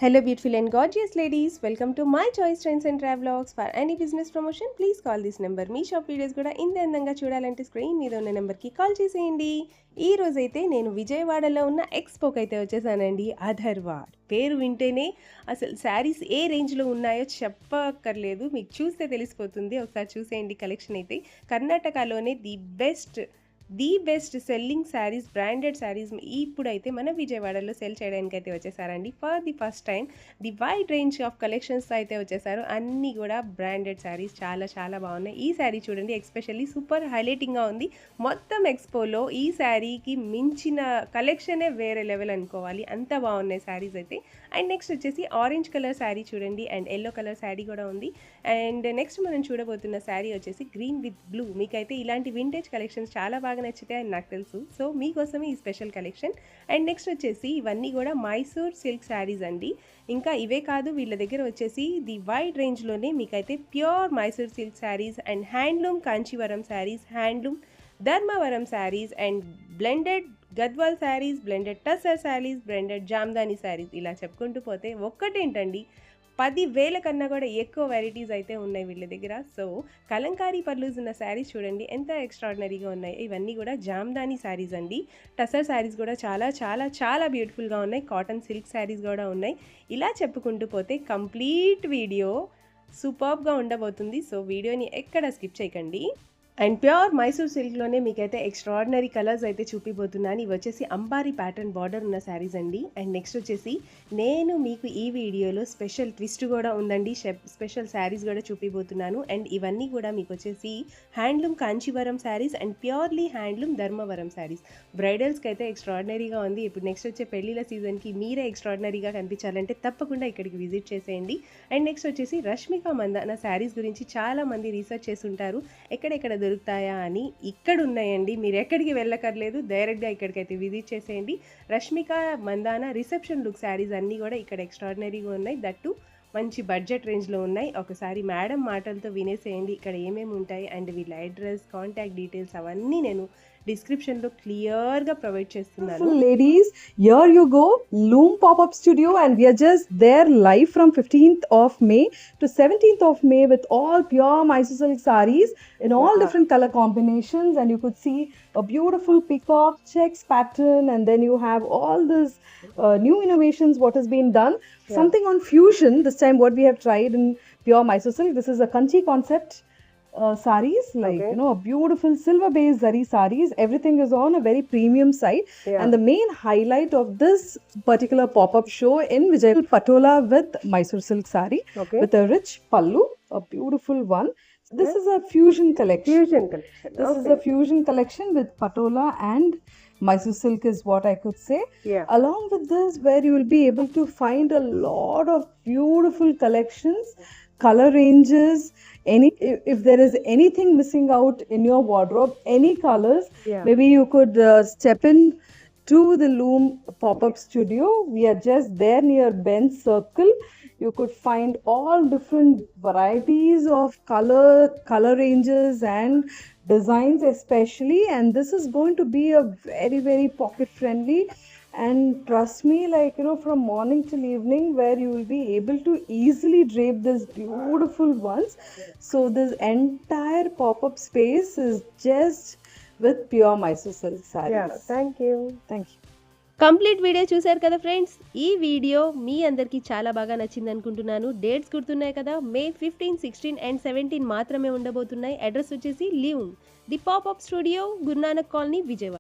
Hello beautiful and gorgeous ladies, welcome to my choice trends and travelogues. For any business promotion please call this number. Me shop videos కూడా ఇంత అందంగా చూడాలంటే screen మీద ఉన్న నెంబర్కి call చేసేయండి. ఈ రోజైతే నేను విజయవాడలో ఉన్న ఎక్స్పోకి అయితే వచ్చేసానండి. అధర్వాడ్ పేరు వింటేనే అసలు శారీస్ ఏ రేంజ్లో ఉన్నాయో చెప్పక్కర్లేదు, మీకు చూస్తే తెలిసిపోతుంది. ఒకసారి చూసేయండి. కలెక్షన్ అయితే కర్ణాటకలోనే the best selling saris, branded saris ఇప్పుడైతే మన విజయవాడలో సెల్ చేయడానికి అయితే వచ్చేసారండి. For the first time the wide range of collections అయితే వచ్చేసారు. అన్నీ కూడా బ్రాండెడ్ శారీస్ చాలా చాలా బాగున్నాయి. ఈ శారీ చూడండి, ఎస్పెషల్లీ సూపర్ హైలైటింగ్గా ఉంది. మొత్తం ఎక్స్పోలో ఈ శారీకి మించిన కలెక్షనే వేరే లెవెల్ అనుకోవాలి, అంత బాగున్నాయి శారీస్ అయితే. అండ్ నెక్స్ట్ వచ్చేసి ఆరెంజ్ కలర్ శారీ చూడండి, అండ్ ఎల్లో కలర్ శారీ కూడా ఉంది. అండ్ నెక్స్ట్ మనం చూడబోతున్న శారీ వచ్చేసి గ్రీన్ విత్ బ్లూ. మీకైతే ఇలాంటి వింటేజ్ కలెక్షన్స్ చాలా బాగా నచ్చితే అని నాకు తెలుసు, సో మీకోసమే ఈ స్పెషల్ కలెక్షన్. అండ్ నెక్స్ట్ వచ్చేసి ఇవన్నీ కూడా మైసూర్ సిల్క్ శారీస్ అండి. ఇంకా ఇవే కాదు, వీళ్ళ దగ్గర వచ్చేసి ది వైడ్ రేంజ్లోనే మీకైతే pure Mysore silk saris and handloom Kanjeevaram saris, handloom Dharmavaram saris and blended Gadwal saris, blended tussar saris, blended Jamdani saris, ఇలా చెప్పుకుంటూ పోతే ఒక్కటేంటండి 10,000 కన్నా కూడా ఎక్కువ వెరైటీస్ అయితే ఉన్నాయి వీళ్ళ దగ్గర. సో కలంకారీ పర్లూస్ ఉన్న శారీస్ చూడండి ఎంత ఎక్స్ట్రాడినరీగా ఉన్నాయి. ఇవన్నీ కూడా జామ్దాని శారీస్ అండి. టసర్ శారీస్ కూడా చాలా చాలా చాలా బ్యూటిఫుల్గా ఉన్నాయి. కాటన్ సిల్క్ శారీస్ కూడా ఉన్నాయి. ఇలా చెప్పుకుంటూ పోతే కంప్లీట్ వీడియో సూపర్బ్గా ఉండబోతుంది. సో వీడియోని ఎక్కడ స్కిప్ చేయకండి. అండ్ ప్యూర్ మైసూర్ సిల్క్లోనే మీకైతే ఎక్స్ట్రాడినరీ కలర్స్ అయితే చూపిపోతున్నాను. ఇవి వచ్చేసి అంబారీ ప్యాటర్న్ బార్డర్ ఉన్న శారీస్ అండి. అండ్ నెక్స్ట్ వచ్చేసి నేను మీకు ఈ వీడియోలో స్పెషల్ ట్విస్ట్ కూడా ఉందండి, స్పెషల్ శారీస్ కూడా చూపిపోతున్నాను. అండ్ ఇవన్నీ కూడా మీకు వచ్చేసి handloom Kanjeevaram saris and purely handloom Dharmavaram saris. బ్రైడల్స్కి అయితే ఎక్స్ట్రాడినరీగా ఉంది. ఇప్పుడు నెక్స్ట్ వచ్చే పెళ్లిళ్ళ సీజన్కి మీరే ఎక్స్ట్రాడినరీగా కనిపించాలంటే తప్పకుండా ఇక్కడికి విజిట్ చేసేయండి. అండ్ నెక్స్ట్ వచ్చేసి రష్మిక మందాన శారీస్ గురించి చాలామంది రీసెర్చ్ చేస్తుంటారు, ఎక్కడెక్కడ దొరుకుతాయా అని. ఇక్కడ ఉన్నాయండి, మీరు ఎక్కడికి వెళ్ళకర్లేదు, డైరెక్ట్గా ఇక్కడికైతే విజిట్ చేసేయండి. రష్మిక మందాన రిసెప్షన్ లుక్ శారీస్ అన్నీ కూడా ఇక్కడ ఎక్స్ట్రాడినరీగా ఉన్నాయి, దట్టు మంచి బడ్జెట్ రేంజ్లో ఉన్నాయి. ఒకసారి మేడం మాటలతో వినేసేయండి ఇక్కడ ఏమేమి ఉంటాయి. అండ్ వీళ్ళ అడ్రస్, కాంటాక్ట్ డీటెయిల్స్ అవన్నీ నేను డిస్క్రిప్షన్లో క్లియర్గా ప్రొవైడ్ చేస్తున్నాను. Ladies, here you go, Loom Pop-Up Studio, and we are just there live from 15th of May to 17th of May with all pure Mysore silk sarees in all different color combinations. And you could see a beautiful peacock checks pattern, and then you have all this new innovations what has been done. Something on fusion this time what we have tried in pure Mysore silk. This is a Kanchi concept sarees, like you know, a beautiful silver based zari sarees. Everything is on a very premium side. And the main highlight of this particular pop-up show in Vijay, patola with Mysore silk saree with a rich pallu, a beautiful one. This is a fusion collection. This is a fusion collection with patola and Mysore silk is what I could say. Along with this, where you will be able to find a lot of beautiful collections, color ranges. If there is anything missing out in your wardrobe, any colors, maybe you could step in to the Loom Pop-Up Studio. We are just there near Ben's Circle. You could find all different varieties of color ranges and designs especially, and this is going to be a very very pocket friendly, and trust me, like you know, from morning till evening, where you will be able to easily drape this beautiful ones. So this entire pop-up space is just with pure Mysore silk sarees. Thank you. Complete video చూశారు కదా friends. ఈ video మీ అందరికీ చాలా బాగా నచ్చింది అనుకుంటున్నాను. Dates గుర్తున్నాయి కదా, May 15, 16 అండ్ 17 మాత్రమే ఉండబోతున్నాయి. అడ్రస్ వచ్చేసి live the popup studio, Guru Nanak colony, Vijayawada.